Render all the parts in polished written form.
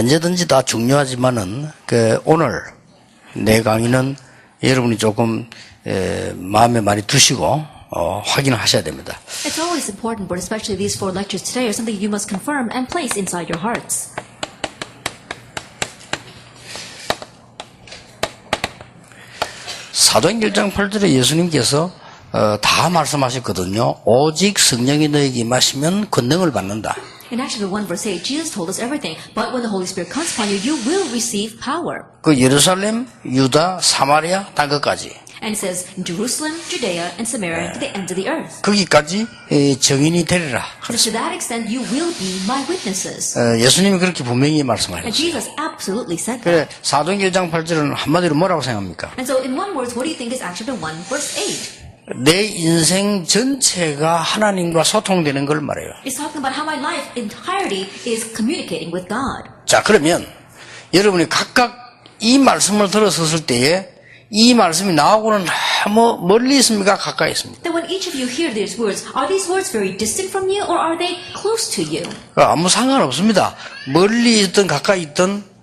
언제든지 다 중요하지만은 오늘 내 강의는 여러분이 조금 마음에 많이 두시고 확인하셔야 됩니다. It's always important, but especially these 4 lectures today are something you must confirm and place inside your hearts. 사도행전 1장 8절에 예수님께서 다 말씀하셨거든요. 오직 성령이 너에게 임하시면 권능을 받는다. In Acts 1 verse 8, Jesus told us everything. But when the Holy Spirit comes upon you, you will receive power. 그 예루살렘, 유다, 사마리아 땅 끝까지. And it says, in Jerusalem, Judea, and Samaria, to the ends of the earth. 거기까지 증인이 되리라. And to that extent, you will be my witnesses. 예수님이 그렇게 분명히 And 말씀하셨어요. Jesus absolutely said 그래 that. 사도행전 1장 8절은 한마디로 뭐라고 생각합니까? And so, in one word, what do you think is Acts 1 verse 8? 내 인생 전체가 하나님과 소통되는 걸 말해요. It's talking about how my life entirety is communicating with God. 자, 그러면 여러분이 각각 이 말씀을 들었을 때에 이 말씀이 나하고는 너무 멀리 있습니까? 가까이 있습니까? Then when each of you hear these words, are these words very distant from you or are they close to you? 아무 상관없습니다. 멀리 있든 가까이 있든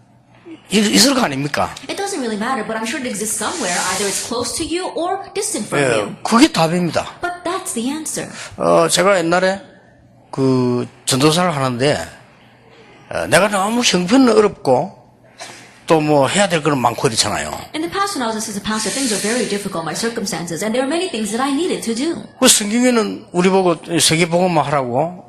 있을 거 아닙니까? It doesn't really matter, but I'm sure it exists somewhere. Either it's close to you or distant from you. 그게 답입니다. But that's the answer. 제가 옛날에 그 전도사를 하는데 내가 너무 형편은 어렵고 또 뭐 해야 될 거는 많고 이렇잖아요. In the past, when I was assistant pastor, things were very difficult, my circumstances, and there were many things that I needed to do. 그 성경에는 우리 보고 세계복음만 하라고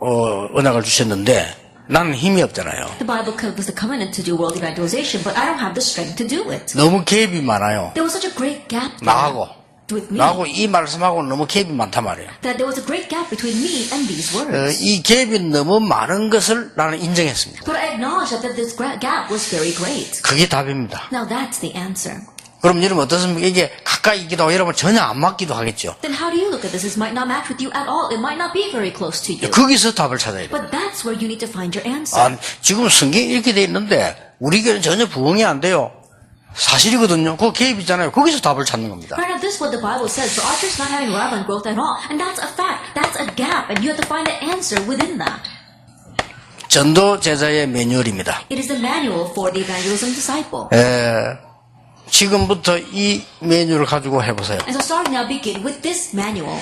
언약을 주셨는데 나는 힘이 없잖아요. The Bible was the covenant to do world evangelization, but I don't have the strength to do it. 너무 갭이 많아요. There was such a great gap there with me. 나하고 이 말씀하고 너무 갭이 많단 말이에요. That there was a great gap between me and these words. 이 갭이 너무 많은 것을 나는 인정했습니다. But I acknowledged that this gap was very great. 그게 답입니다. Now that's the answer. 그럼 여러분 어떻습니까? 이게 가까이 있기도 하고 여러분 전혀 안 맞기도 하겠죠. Then how do you look at this? This might not match with you at all. It might not be very close to you. 거기서 답을 찾아야 돼요. But that's where you need to find your answer. 지금 성경이 이렇게 돼 있는데 우리 교회는 전혀 부응이 안 돼요. 사실이거든요. 그거 개입이잖아요. 거기서 답을 찾는 겁니다. Right now, this is what the Bible says. For our church not having relevant growth at all. And that's a fact. That's a gap. And you have to find the answer within that. 전도 제자의 매뉴얼입니다. It is the manual for the evangelism disciple. 지금부터 이 매뉴얼을 가지고 해보세요. And so starting now, begin with this manual.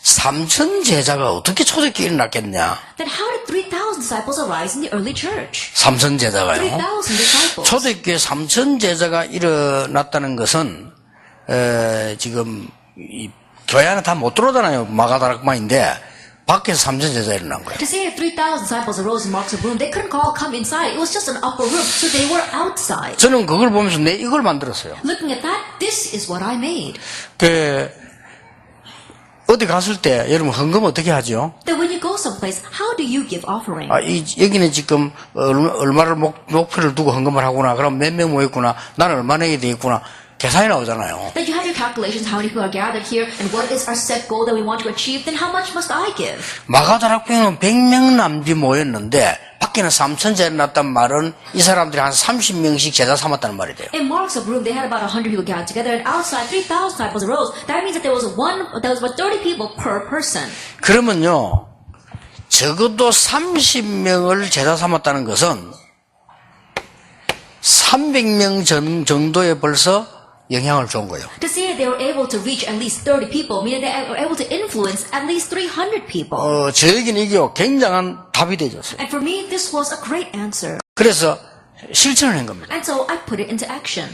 3,000 제자가 어떻게 초대교회 일어났겠냐? Then how did 3,000 disciples arise in the early church? 3,000 제자가요. 3,000 disciples. 초대교회 3,000 제자가 일어났다는 것은 지금 이 교회 안에 다 못 들어오잖아요. 마가다락방인데 밖에서 3,000 제자 일어난 거예요. To say that 3,000 disciples arose in Mark's room, they couldn't all come inside. It was just an upper room, so they were outside. 저는 그걸 보면서 이걸 만들었어요. Looking at that, this is what I made. 어디 갔을 때 여러분 헌금 어떻게 하죠? Then when you go someplace, how do you give offering? 여기는 지금 얼마를 목표를 두고 헌금을 하구나. 그럼 몇 명 모였구나. 나는 얼마 내게 되겠구나. 계산이 나오잖아요. That you have your calculations, how many people are gathered here, and what is our set goal that we want to achieve, then how much must I give? 마가다락방에는 100명 남짓 모였는데 밖에는 3,000 제자 났단 말은 이 사람들이 한 30명씩 제자 삼았다는 말이 돼요. In Mark's room, they had about 100 people gathered together, and outside 3,000 disciples arose. That means that there was about 30 people per person. 그러면요, 적어도 30명을 제자 삼았다는 것은 300명 정도에 벌써 영향을 준 거예요. To say that they were able to reach at least 30 people, meaning they were able to influence at least 300 people. 저에게는 이게 굉장한 답이 되었어요. And for me, this was a great answer. 그래서 실천을 한 겁니다. And so I put it into action.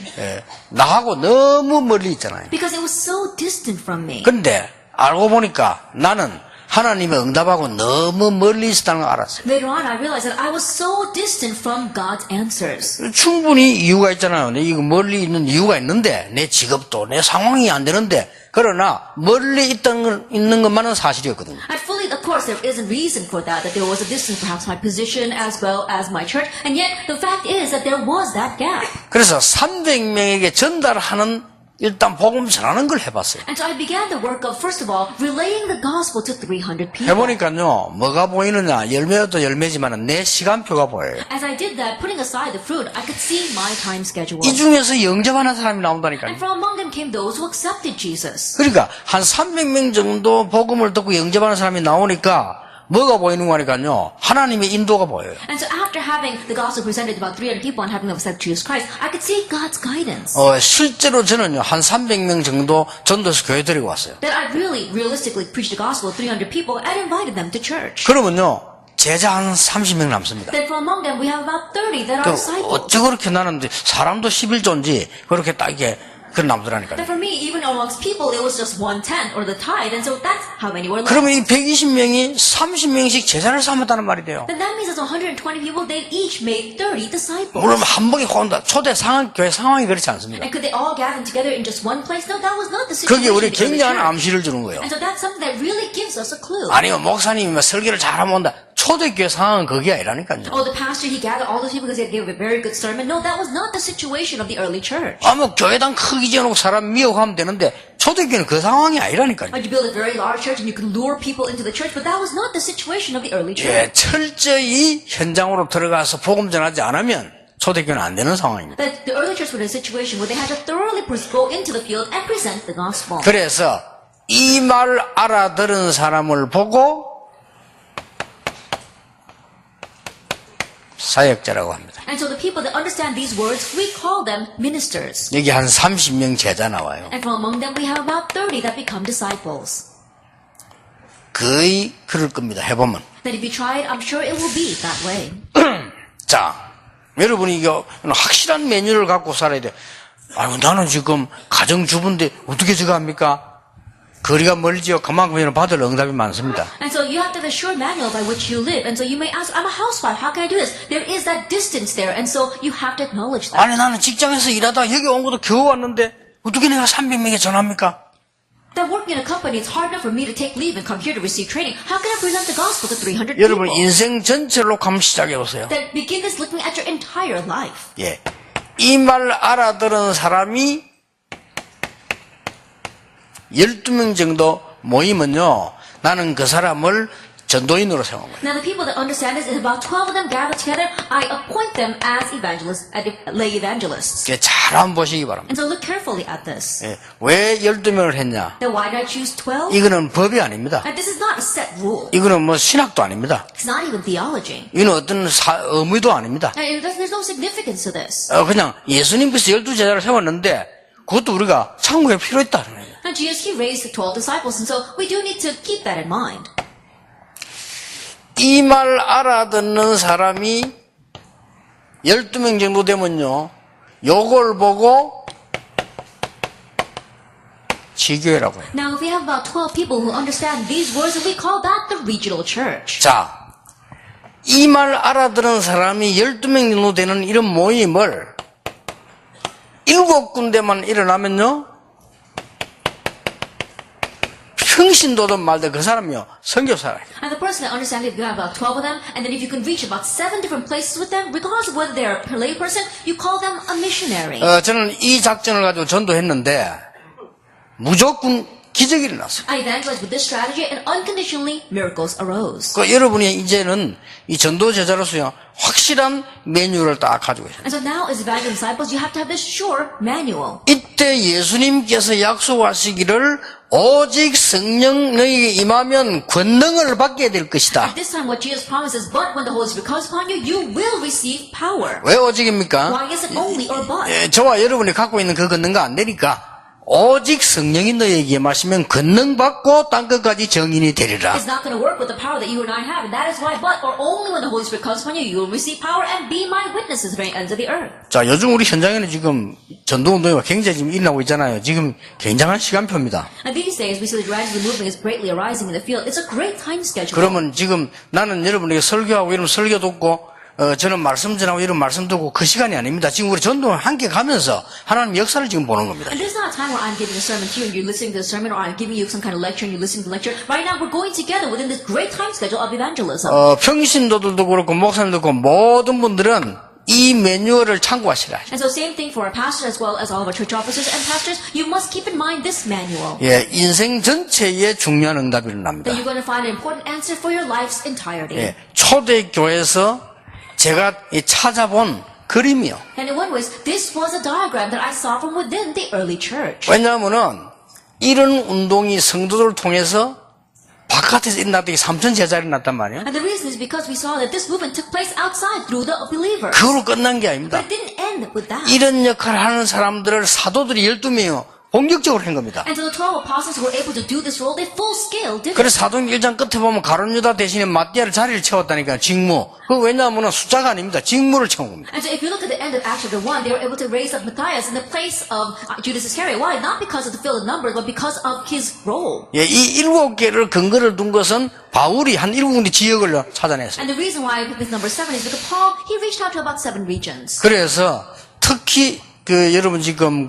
나하고 너무 멀리 있잖아요. Because it was so distant from me. 근데 알고 보니까 나는 하나님의 응답하고 너무 멀리 있었다는 걸 알았어요. Later on, I realized that I was so distant from God's answers. 충분히 이유가 있잖아요. 내 이거 멀리 있는 이유가 있는데 내 직업도 내 상황이 안 되는데 그러나 멀리 있는 것만은 사실이었거든요. And fully, of course, there is a reason for that there was a distance, perhaps my position as well as my church. And yet, the fact is that there was that gap. 그래서 300명에게 전달하는 일단 복음 전하는 걸 해봤어요. And so I began the work of, first of all, relaying the gospel to 300 people. 해보니까요, 뭐가 보이느냐, 열매도 열매지만 내 시간표가 보여요. As I did that, putting aside the fruit, I could see my time schedule. 이 중에서 영접하는 사람이 And 나온다니까요. from among them came those who accepted Jesus. 그러니까 한 300명 정도 복음을 듣고 영접하는 사람이 나오니까 뭐가 보이는 거니까요, 하나님의 인도가 보여요. And so after having the gospel presented to about 300 people and having them accept Jesus Christ, I could see God's guidance. 실제로 저는요, 한 300명 정도 전도해서 교회 데리고 왔어요. That I really, realistically preached the gospel to 300 people and invited them to church. 그러면요, 제자 한 30명 남습니다. Then from among them we have about 30 that 그 are disciples. 어째 그렇게 나는 사람도 11조인지 그렇게 딱 이게 그런 남더라니까요. That for me, even amongst people, it was just 1/10 or the tithe, and so that's how many were left. 그러면 이 120명이 30명씩 제자를 삼았다는 말이 돼요. Then that means that 120 people, they each made 30 disciples. 물론 한 번에 혼다. 초대 상황, 교회 상황이 그렇지 않습니다. And could they all gather together in just one place? No, that was not the 그게 situation. 우리 of the early 굉장한 church. 암시를 주는 거예요. And so that's something that really gives us a clue. 아니요, 목사님이 막 설교를 잘하면 온다. 초대교회 상황은 그게 아니라니까요. Oh, the pastor, he gathered all those people because he gave a very good sermon. No, that was not the situation of the early church. 뭐 교회당 크기 지어놓고 사람 미혹하면 되는데 초대교회는 그 상황이 아니라니까요. Like you build a very large church and you can lure people into the church, but that was not the situation of the early church. 예, 철저히 현장으로 들어가서 복음 전하지 않으면 초대교회는 안 되는 상황입니다. That the early church was in a situation where they had to thoroughly go into the field and present the gospel. 그래서 이 말 알아들은 사람을 보고 사역자라고 합니다. And so the people that understand these words, we call them ministers. 여기 한 30명 제자 나와요. And from among them, we have about 30 that become disciples. 거의 그럴 겁니다. 해보면. That if you try it, I'm sure it will be that way. 자, 여러분이 이거 확실한 메뉴를 갖고 살아야 돼. 아유, 나는 지금 가정주부인데 어떻게 저거 합니까? 거리가 멀지요. 그만큼 받을 응답이 많습니다. And so you have to have a sure manual by which you live. And so you may ask, I'm a housewife, how can I do this? There is that distance there, and so you have to acknowledge that. 아니, 나는 직장에서 일하다 여기 온 것도 겨우 왔는데 어떻게 내가 300명에 전합니까? That working in a company, it's hard enough for me to take leave and come here to receive training. How can I present the gospel to 300 여러분 people? 인생 전체로 한번 시작해 보세요. Then begin this looking at your entire life. 예, 이 말 알아들은 사람이 12명 정도 모이면요, 나는 그 사람을 전도인으로 세운 거예요. Now the people that understand this is about 12 of them gathered together. I appoint them as evangelists, lay evangelists. 잘 한번 보시기 바랍니다. And so look carefully at this. 예, 왜 12명을 했냐? Then why did I choose 12? 이거는 법이 아닙니다. And this is not a set rule. 이거는 뭐 신학도 아닙니다. It's not even theology. 이건 어떤 의미도 아닙니다. And there's no significance to this. 그냥 예수님께서 12제자를 세웠는데 그것도 우리가 참고에 필요했다는 거예요. And Jesus, he raised the 12 disciples, and so we do need to keep that in mind. 이 말 알아듣는 사람이 12명 정도 되면요, 요걸 보고 지교회라고 해요. Now, if we have about 12 people who understand these words, we call that the regional church. 자, 이 말 알아들은 사람이 12명 정도 되는 이런 모임을 7군데만 일어나면요, 평신도든 말든 그 사람이요, 선교사라. And the person that understands it, you have about 12 of them, and then if you can reach about 7 different places with them, regardless of whether they're a lay person, you call them a missionary. 저는 이 작전을 가지고 전도했는데 무조건 기적이 일어났어요. I evangelized with this strategy, and unconditionally, miracles arose. 여러분이 이제는 이 전도 제자로서요, 확실한 메뉴를 딱 가지고 있어요. And so now, as evangelist disciples, you have to have this sure manual. 이때 예수님께서 약속하시기를 오직 성령 너희에게 임하면 권능을 받게 될 것이다. At this time, what Jesus promises, but when the Holy Spirit comes upon you, you will receive power. 왜 오직입니까? Why is it only or but? 저와 여러분이 갖고 있는 그 권능과 안 되니까 오직 성령이 너희에게 임하시면 권능 받고 땅 끝까지 정인이 되리라. It's not going to work with the power that you and I have, and that is why, but, or only when the Holy Spirit comes upon you, you will receive power and be my witnesses to the ends of the earth. 자, 요즘 우리 현장에는 지금 전도운동이 굉장히 지금 일어나고 있잖아요. 지금 굉장한 시간표입니다. And these days, we see the gradual movement is greatly arising in the field. It's a great time schedule. 그러면 지금 나는 여러분에게 설교하고 이런 설교 듣고 저는 말씀 전하고 이런 말씀 듣고 그 시간이 아닙니다. 지금 우리 전도를 함께 가면서 하나님 역사를 지금 보는 겁니다. And this is not a time where I'm giving a sermon to you and you're listening to the sermon, or I'm giving you some kind of lecture and you're listening to the lecture. Right now, we're going together within this great time schedule of evangelism. 평신도들도 그렇고 목사님도 그렇고 모든 분들은 이 이 매뉴얼을 참고하시라. And so same thing for our pastors as well as all of our church officers and pastors. You must keep in mind this manual. 예, 인생 전체에 중요한 응답이 일어납니다. That you're going to find an important answer for your life's entirety. 예, 초대교회에서 제가 찾아본 그림이요. And in one way, this was a diagram that I saw from within the early church. 왜냐하면은 이런 운동이 성도들을 통해서 바깥에서 일어났더니 3천 제자리 났단 말이에요. And the reason is because we saw that this movement took place outside through the believers. 그걸로 끝난 게 아닙니다. But it didn't end with that. 이런 역할을 하는 사람들을 사도들이 12명이요. 본격적으로 한 겁니다. And so the 12 apostles who were able to do this role, they full scale did it. 그래서 사도행 1장 끝에 보면 가룟 유다 대신에 마띠아를 자리를 채웠다니까 직무. 그 왜냐하면 숫자가 아닙니다. 직무를 채운 겁니다. And so if you look at the end of Acts chapter 1, they were able to raise up Matthias in the place of Judas Iscariot. Why? Not because of the fill of numbers, but because of his role. 예, 이 7개를 근거를 둔 것은 바울이 한 7군데 지역을 찾아냈어요. And the reason why I put this number 7 is because Paul, he reached out to about 7 regions. 그래서 특히 여러분 지금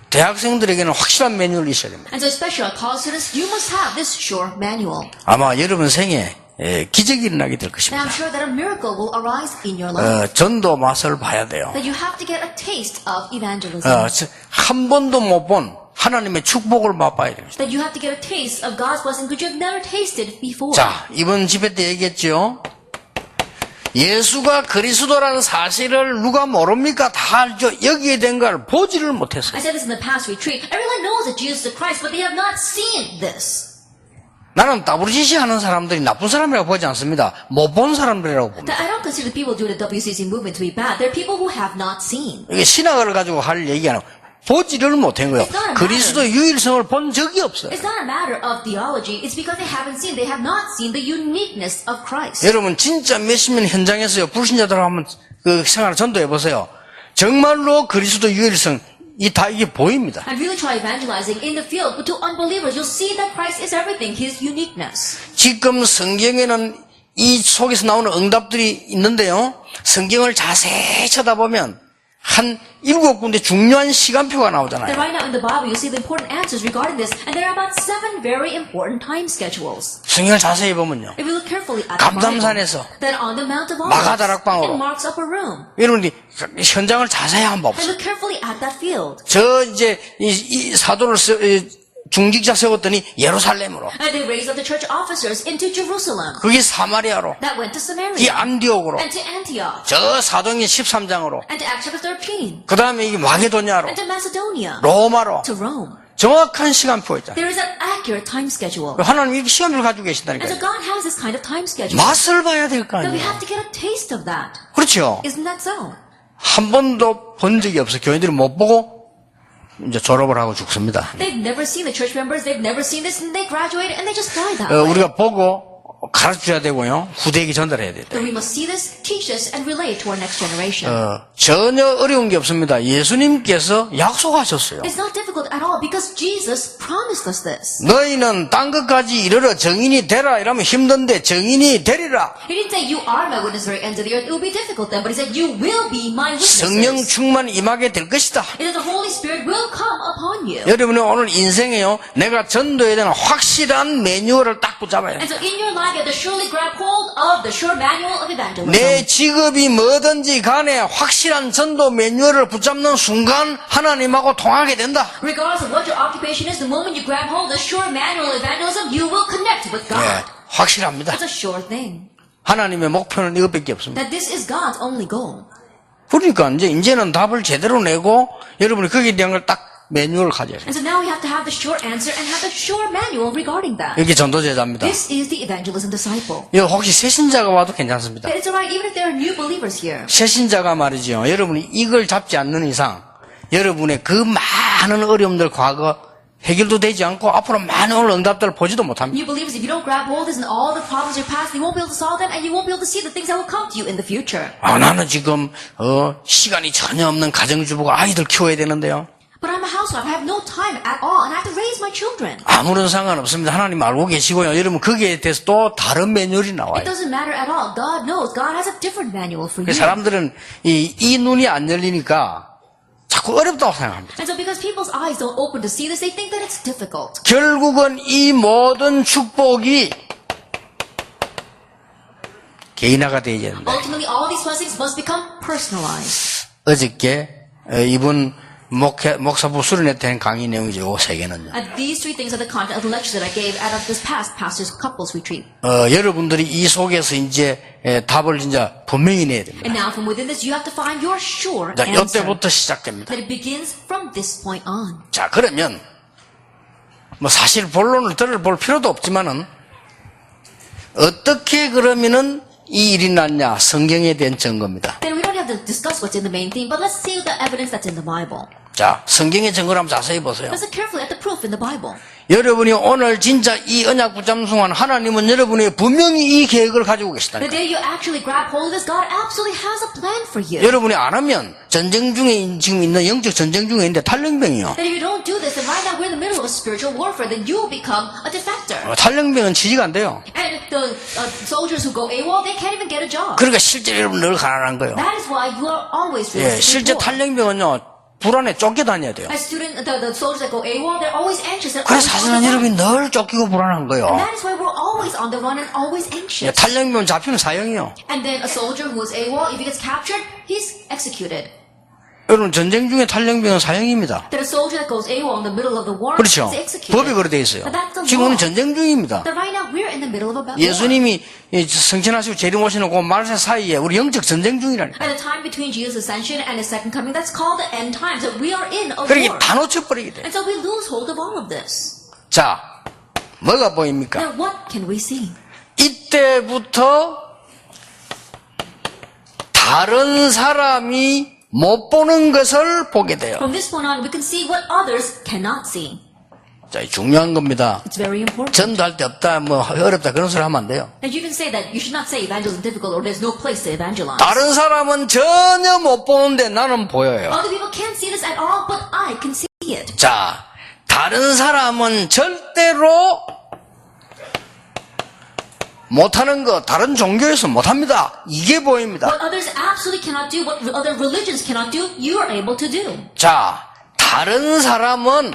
대학생들에게는 확실한 매뉴얼이 있어야 됩니다. And so especially our college students, you must have this sure manual. 아마 여러분 생에 기적이 일어나게 될 And 것입니다. I'm sure that a miracle will arise in your life. 전도 맛을 봐야 돼요. That you have to get a taste of evangelism. 한 번도 못 본 하나님의 축복을 맛봐야 됩니다. That you have to get a taste of God's blessing which you have never tasted before. 자, 이번 집회 때 얘기했죠. 예수가 그리스도라는 사실을 누가 모릅니까? 다 알죠. 여기에 된 걸 보지를 못했어요. I said this in the past retreat. Everyone knows that Jesus is the Christ, but they have not seen this. 나는 따부르지시 하는 사람들이 나쁜 사람이라고 보지 않습니다. 못 본 사람들이라고 봅니다. That I don't consider the people doing the WCC movement to be bad. They're people who have not seen. 이게 신학을 가지고 할 얘기가 아니고 보지를 못한 거예요. 그리스도의 유일성을 본 적이 없어요. It's not a matter of theology. It's because they haven't seen. They have not seen the uniqueness of Christ. 여러분 진짜 몇십 년 현장에서요. 불신자들 한번 그 생활을 전도해 보세요. 정말로 그리스도 유일성 이게 보입니다. And really try evangelizing in the field, but to unbelievers, you'll see that Christ is everything. His uniqueness. 지금 성경에는 이 속에서 나오는 응답들이 있는데요. 성경을 자세히 쳐다보면 한 7군데 중요한 시간표가 That 나오잖아요. right now in the Bible, you'll see the important answers regarding this, and there are about 7 very important time schedules. 성경을 자세히 보면요. If you look carefully at the 감담산에서 Bible, then on the Mount of Olives, 마가다락방으로 in Mark's upper room, 여러분이 현장을 자세히 한번 and 봅시다. look carefully at that field. 저 이제 이 사도를 중직자 세웠더니 예루살렘으로, And they raised up the church officers into Jerusalem. 그게 사마리아로, That went to 이 Samaria, 안디옥으로, and to Antioch, 저 사도행전 13장으로, and to Acts chapter 13, 그 다음에 이게 마게도냐로, and to Macedonia, 로마로. to Rome. 정확한 시간표 있잖아요. There is an accurate time schedule. 하나님 이렇게 시간표를 가지고 And 계신다니까요. so God has this kind of time schedule. 맛을 봐야 될 거 That we 아니에요. have to get a taste of that. 그렇죠. Isn't that so? 한 번도 본 적이 없어. 교인들이 못 보고 이제 졸업을 하고 죽습니다. They've never seen the church members. They've never seen this, and they graduated, and they just died that way. 우리가 보고 가르쳐야 되고요. 후대에게 전달해야 돼요. So we must see this, teach this, and relay it to our next generation. 전혀 어려운 게 없습니다. 예수님께서 약속하셨어요. It's not difficult at all because Jesus promised us this. 너희는 딴 것까지 이르러 정인이 되라 이러면 힘든데 정인이 되리라. He didn't say you are my witness to the ends of the earth. It will be difficult then, but he said you will be my 성령 witnesses. 충만 임하게 될 것이다. It is the Holy Spirit will come upon you. 여러분의 오늘 인생에요. 내가 전도에 대한 확실한 매뉴얼을 딱 붙잡아야 And 돼요. so in your life, you have to surely grab hold of the sure manual of evangelism. 내 직업이 뭐든지 간에 확실한 전도 매뉴얼을 붙잡는 순간 하나님하고 통하게 된다. Regardless of what your occupation is, the moment you grab hold of the sure manual of evangelism, you will connect with God. 예, 확실합니다. It's a sure thing. 하나님의 목표는 이것밖에 없습니다. That this is God's only goal. 그러니까 이제는 답을 제대로 내고 여러분이 거기에 대한 걸 딱 매뉴얼을 가져야 돼요. And so now we have to have the sure answer and have the sure manual regarding that. 이게 전도제자입니다. This is the evangelism disciple. 이거 혹시 새신자가 와도 괜찮습니다. It's alright even if there are new believers here. 새신자가 말이죠. 여러분이 이걸 잡지 않는 이상 여러분의 그 많은 어려움들 과거 해결도 되지 않고 앞으로 많은 응답들을 보지도 못합니다. New believers, if you don't grab hold of this and all the problems of your past, you won't be able to solve them and you won't be able to see the things that will come to you in the future. 나는 지금 시간이 전혀 없는 가정주부가 아이들 키워야 되는데요. But I'm a housewife. I have no time at all and I have to raise my children. 아무런 상관없습니다. 하나님 알고 계시고요. 여러분 거기에 대해서 또 다른 매뉴얼이 나와요. It doesn't matter at all. God knows. God has a different manual for you. 사람들은 이 눈이 안 열리니까 자꾸 어렵다고 생각합니다. And so because people's eyes don't open to see this, they think that it's difficult. 결국은 이 모든 축복이 개인화가 되어야 된다. Ultimately, all these blessings must become personalized. 어저께 이분 목사부 수련회 때 강의 내용이죠. 이 세 개는요. And these three things are the content of the lecture that I gave out of this past pastor's couples retreat. 여러분들이 이 속에서 이제 답을 이제 분명히 내야 됩니다. And now from within this, you have to find your sure 자, answer. 이때부터 시작됩니다. That it begins from this point on. 자, 그러면 뭐 사실 본론을 들어볼 필요도 없지만은 어떻게 그러면은 이 일이 났냐? 성경에 대한 증거입니다. Then we don't have to discuss what's in the main theme, but let's see the evidence that's in the Bible. 자, 성경의 증거를 한번 자세히 보세요. Let's look carefully at the proof in the Bible. 여러분이 오늘 진짜 이 언약 붙잡수한 하나님은 여러분이 분명히 이 계획을 가지고 The 계시다니까. day you actually grab hold of this, God absolutely has a plan for you. 여러분이 안 하면 전쟁 중에 지금 있는 영적 전쟁 중에 있는데 탈령병이요. That if you don't do this, then right now we're in the middle of a spiritual warfare, then you will become a defector. 탈령병은 취지가 안 돼요. And the soldiers who go AWOL, they can't even get a job. 그러니까 실제 여러분 늘 가난한 거예요. That is why you are always 예, 실제 poor. 탈령병은요 불안에 쫓겨다녀야 돼요. As the soldiers that go AWOL, they're always anxious. They're 그래서 always 사실은 on the run. 여러분이 늘 쫓기고 불안한 거예요. And that is why we're always on the run and always 예, anxious. 탈령병 잡히면 사형이요. And then a soldier who is AWOL, if he gets captured, he's executed. 여러분 전쟁 중에 탈령병은 사형입니다. That a soldier that goes AWOL in the middle of the war 그렇죠. is executed. 법이 그렇게 돼 있어요. But that's the 지금은 law. 전쟁 중입니다. That right now we're in the middle of a war. 예수님이 승천하시고 재림오시는 그 말세 사이에 우리 영적 전쟁 중이라니까. At the time between Jesus' ascension and his second coming, that's called the end times. That we are in a 그렇게 war. 다 놓쳐버리게 돼. And so we lose hold of all of this. 자, 뭐가 보입니까? Now what can we see? 이때부터 다른 사람이 못 보는 것을 보게 돼요. From this point on, we can see what others cannot see. 자, 중요한 겁니다. It's very important. 전도할 때 없다, 뭐 어렵다 그런 소리 하면 안 돼요. And you can say that you should not say evangelism is difficult or there's no place to evangelize. 다른 사람은 전혀 못 보는데 나는 보여요. Other people can't see this at all, but I can see it. 자, 다른 사람은 절대로 못하는 거 다른 종교에서 못합니다. 이게 보입니다. What others absolutely cannot do, what other religions cannot do, you are able to do. 자, 다른 사람은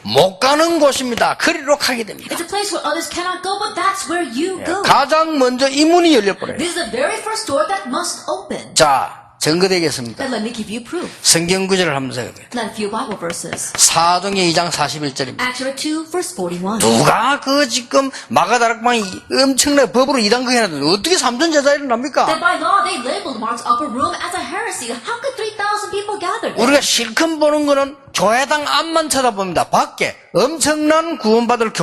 못 가는 곳입니다. 그리로 가게 됩니다. It's a place where others cannot go, but that's where you go. 가장 먼저 이 문이 열려버려요. This is the very first door that must open. 자, 증거되겠습니다. Then let me give you proof. 성경 구절을 한번 생각해요. Let a few Bible verses. 사도행전 2장 41절입니다. Acts chapter 2, verse 41. 누가 그 지금 마가다락방이 엄청나게 법으로 이단거 해놨는데 어떻게 3천 제자를 납니까? That by law they labeled Mark's upper room as a heresy. How could 3,000 people gather there? 우리가 실컷 보는 거는 교회당 앞만 쳐다봅니다. 밖에 엄청난 구원받을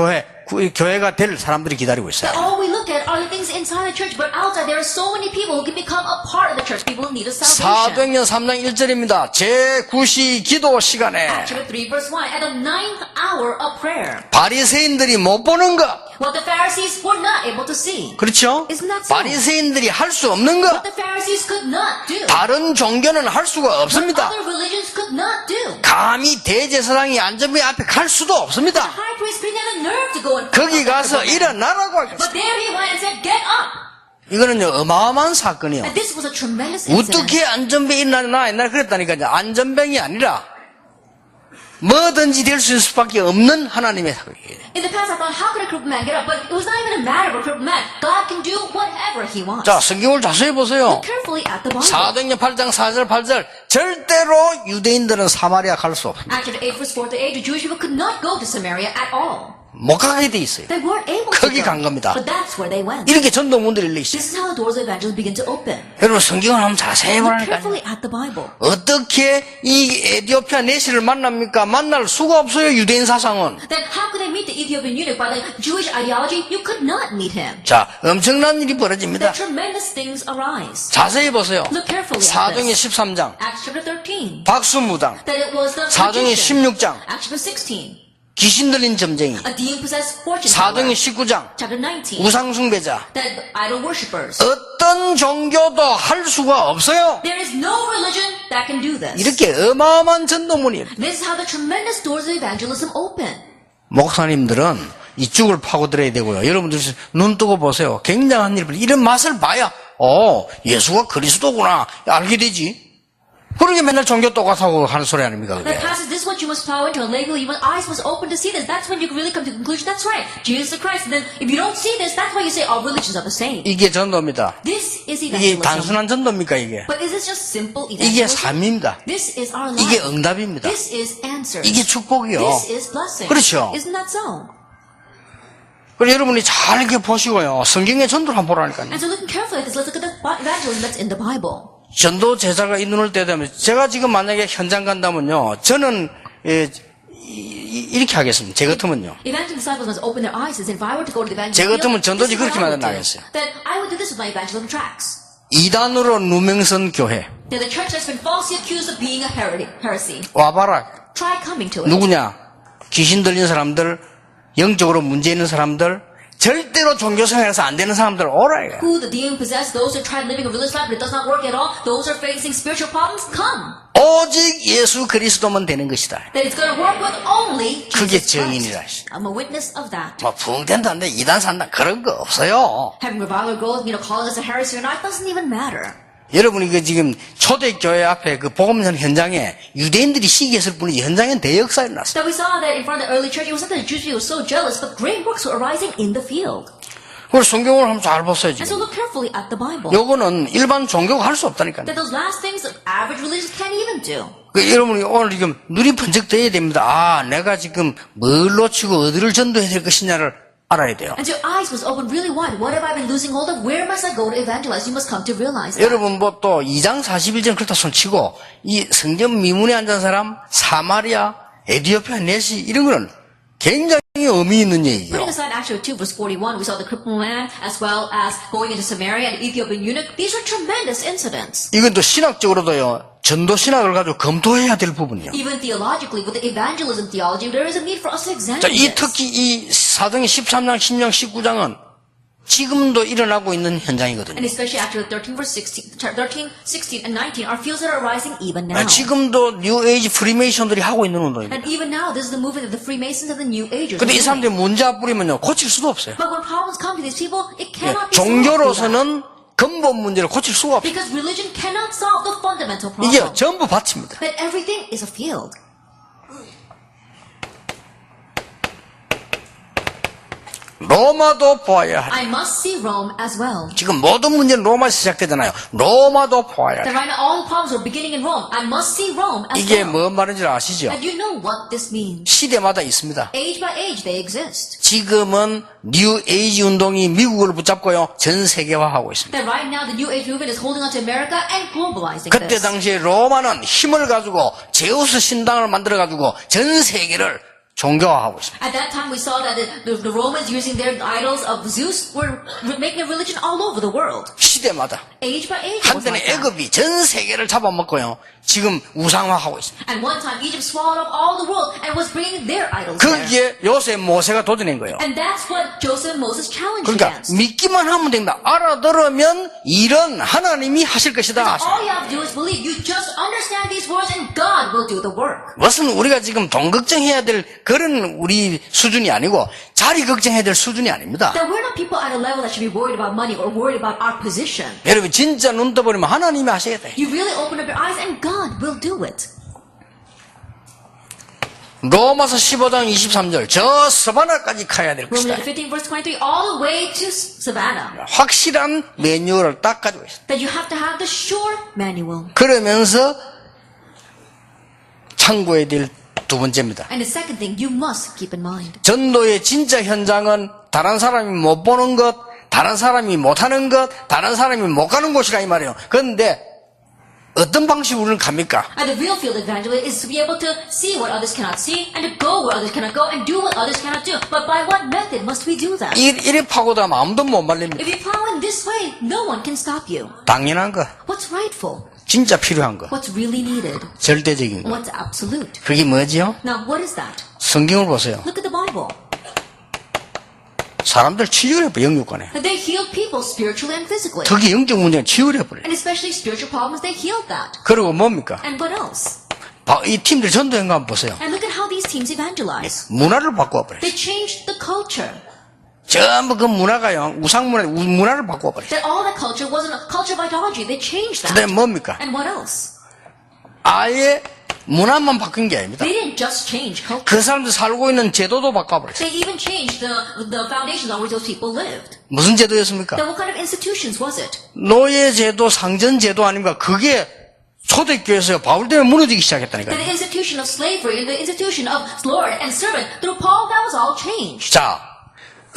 교회가 될 사람들이 기다리고 있어요. All we look at are the things inside the church, but outside there are so many people who can become a part of the church. People who need a salvation. 사도행전 3장 1절입니다. 제9시 기도 시간에 Acts chapter 3, verse 1. At the 9th hour of prayer, 바리새인들이 못 보는 것, what the Pharisees were not able to see, 그렇죠? Isn't that so? 바리새인들이 할 수 없는 것, what the Pharisees could not do, 다른 종교는 할 수가 what 없습니다. other religions could not do. 감히 대제사장이 안전병 앞에 갈 수도 없습니다. High priest couldn't have the nerve to go and 거기 가서 일어나라고 하겠어요. But there he went and said, "Get up." 이거는요 어마어마한 사건이에요. And this was a tremendous incident. 어떻게 안전병이 일어나나 옛날에 그랬다니까요. 안전병이 아니라 뭐든지 될 수 있을 수밖에 없는 하나님의 사건이에요. In the past, I thought, how could a crippled man get up? But it was not even a matter of a crippled man. God can do whatever He wants. 자, 성경을 자세히 보세요. Look carefully at the Bible. 사도행전 8장 4절 8절 절대로 유대인들은 사마리아 갈 수 없습니다. Acts chapter 8, verse 4 to 8, the Jewish people could not go to Samaria at all. 못 가게 돼 있어요. They weren't able to 거기 go. 간 겁니다. But that's where they went. 이렇게 전도문들이 열려 있어요. This is how the doors of evangelism begin to open. 여러분 성경을 한번 자세히 Look 보라니까요. carefully at the Bible. 어떻게 이 에티오피아 내시를 만납니까? 만날 수가 없어요. 유대인 사상은. Then how could they meet the Ethiopian eunuch by the Jewish ideology? You could not meet him. 자, 엄청난 일이 That 벌어집니다. tremendous things arise. 자세히 보세요. Look carefully at 사도행전 this. 13장 Acts chapter 13. 박수무당, That it was the 사도행전 magician. 16장 Acts chapter 16. 귀신 들린 점쟁이, A demon-possessed fortune 사도행전 teller. 19장 Chapter 19. 우상숭배자. That idol worshippers. 어떤 종교도 할 수가 없어요. There is no religion that can do this. 이렇게 어마어마한 전도문이에요. This is how the tremendous doors of evangelism open. 목사님들은 이쪽을 파고들어야 되고요. 여러분들 눈 뜨고 보세요. 굉장한 일, 이런 맛을 봐야 예수가 그리스도구나 알게 되지. 그러게 맨날 종교 똑같다고 하는 소리 아닙니까, 그게? That passes, this is what you must plow into, and legally your eyes must open to see this. That's when you can really come to the conclusion, that's right, Jesus is Christ. And then if you don't see this, that's why you say all religions are the same. 이게 전도입니다. This is 이게 evangelism. 단순한 전도입니까, 이게? But is this just simple 이게 evangelism? 삶입니다. This is our 이게 life. 응답입니다. This is answers. 이게 축복이요. This is blessing. 그렇죠. Isn't that so? 그래서 여러분이 잘 이렇게 보시고요. 성경의 전도를 한번 보라니까요. And so looking carefully at this, let's look at the evangelism that's in the Bible. 전도 제자가 이 눈을 떼야 되면, 제가 지금 만약에 현장 간다면요, 저는, 이렇게 하겠습니다. 제 같으면요. Evangelism disciples must open their eyes. If I were to go to the evangelism 제 같으면 field, 전도지 this is what 그렇게 I would do. 만들어나겠어요. Then I would do this with my evangelism tracts. 이단으로 누명선 교회. They're the church that's been falsely accused of being a heresy. 와봐라. Try coming to it. 누구냐? 귀신 들린 사람들, 영적으로 문제 있는 사람들, 절대로 종교 생활에서 안 되는 사람들 오라 이거야. Who the demon possessed, those who tried living a religious life but it does not work at all, those who are facing spiritual problems, come. 오직 예수 그리스도만 되는 것이다. That it's going to work with only 그게 Jesus 정인이라. Christ. I'm a witness of that. 뭐 붕된다는데 이단 산다 그런 거 없어요. Having revival goals, calling us a heresy or not, doesn't even matter. 여러분이 그 지금 초대교회 앞에 그 복음전 현장에 유대인들이 시기했을 뿐이지 현장엔 대역사가 일어났어. That we saw that in front of the early church, it was not that the Jewish people were so jealous, but great works were arising in the field. 그래서 성경을 한번 잘 보세요 And so 지금. look carefully at the Bible. 요거는 일반 종교가 할 수 없다니까요. That those last things that average religions can't even do. 그 여러분이 오늘 지금 눈이 번쩍 떠야 됩니다. 아, 내가 지금 뭘 놓치고 어디를 전도해야 될 것이냐를 알아야 돼요. And your eyes must open really wide. What have I been losing hold of? Where must I go to evangelize? You must come to realize that. 여러분 뭐 또 2장 41절 그렇다 손치고 이 성전 미문에 앉은 사람 사마리아, 에디오피아, 네시 이런 거는 굉장히 의미 있는 얘기예요. Putting aside Acts 2 verse 41, we saw the crippled man as well as going into Samaria and the Ethiopian eunuch. These are tremendous incidents. 이건 또 신학적으로도요. 전도 신학을 가지고 검토해야 될 부분이요. Even theologically, with the evangelism theology, there is a need for us to examine 자, 이 this. 특히 이 사도행 13장, 16장, 19장은 지금도 일어나고 있는 현장이거든요. And especially after 13, verse 16, 13, 16, and 19 are fields that are arising even now. 지금도 뉴 에이지 프리메이션들이 하고 있는 운동입니다. And even now, this is the movement of the Freemasons and the New Agers. 근데 이 사람들이 문제 뿌리면요 고칠 수도 없어요. But when problems come to these people, it cannot be solved. 종교로서는 근본 문제를 고칠 수가 없어요. Because religion cannot solve the fundamental 이게 problem. 전부 밭입니다. But everything is a field. 로마도 보아야 하리. I must see Rome as well. 지금 모든 문제는 로마에서 시작되잖아요. 로마도 보아야 That 하리. right now all the problems are beginning in Rome. I must see Rome as 이게 well. 뭔 말인지 아시죠? And you know what this means. 시대마다 있습니다. Age by age, they exist. 지금은 뉴 에이지 운동이 미국을 붙잡고요. 전 세계화하고 있습니다. That right now the New Age movement is holding on to America and globalizing 그때 this. 당시에 로마는 힘을 가지고 제우스 신당을 만들어 가지고 전 세계를 종교화하고 있습니다. At that time, we saw that the Romans, using their idols of Zeus, were making a religion all over the world. 시대마다 Age by age, it was 한때는 like that. 애굽이 전 세계를 잡아먹고요. 지금 우상화하고 있습니다. And one time, Egypt swallowed up all the world and was bringing their idols there. 거기에 요새 모세가 도전한 거예요. And that's what Joseph and Moses challenged 그러니까 against. 믿기만 하면 된다. 알아들으면 일은 하나님이 하실 것이다. All you have to do is believe. You just understand these words and God will do the work. 무슨 우리가 지금 돈 걱정해야 될 그런 우리 수준이 아니고 자리 걱정해야 될 수준이 아닙니다. That we're not people at a level that should be worried about money or worried about our position. 여러분 진짜 눈 떠버리면 하나님이 하셔야 돼. You really open up your eyes and God will do it. 로마서 15장 23절 저 서바나까지 가야 될 Romans 것이다. 15 verse 23, all the way to Savannah. 확실한 매뉴얼을 딱 가지고 있어. That you have to have the sure manual. 그러면서 참고해야 될 두 번째입니다. And the second thing you must keep in mind. 전도의 진짜 현장은 다른 사람이 못 보는 것, 다른 사람이 못하는 것, 다른 사람이 못 가는 곳이라 이 말이에요. 그런데 어떤 방식으로 우리는 갑니까? And the real field evangelism is to be able to see what others cannot see and to go where others cannot go and do what others cannot do. But by what method must we do that? 이래 파고다면 아무도 못 말립니다. If you plow in this way, no one can stop you. 당연한 거, What's rightful? 진짜 필요한 거, What's really needed? 절대적인 거. What's absolute? 그게 뭐지요? Now, what is that? 성경을 보세요. Look at the Bible. 사람들 치유를 해버려, 영육관에. That they healed people spiritually and physically. 특히 영적 문제는 치유를 해버려요. And especially spiritual problems, they healed that. 그리고 뭡니까? And what else? 이 팀들 전도행 거 한번 보세요. And look at how these teams evangelize. 문화를 바꿔버려요. They changed the culture. 전부 그 문화가요, 문화를 바꿔버려요. That all that culture wasn't a culture of idolatry. They changed 그 that. 다음에 뭡니까? And what else? 아예 문화만 바뀐 게 아닙니다. They didn't just change culture. 그 사람들 살고 있는 제도도 바꿔버렸어요. They even changed the foundations on which those people lived. 무슨 제도였습니까? Then what kind of institutions was it? 노예 제도, 상전 제도 아닙니까? 그게 초대교회에서 바울 때문에 무너지기 시작했다니까요. The institution of slavery and the institution of Lord and servant through Paul, that was all changed. 자,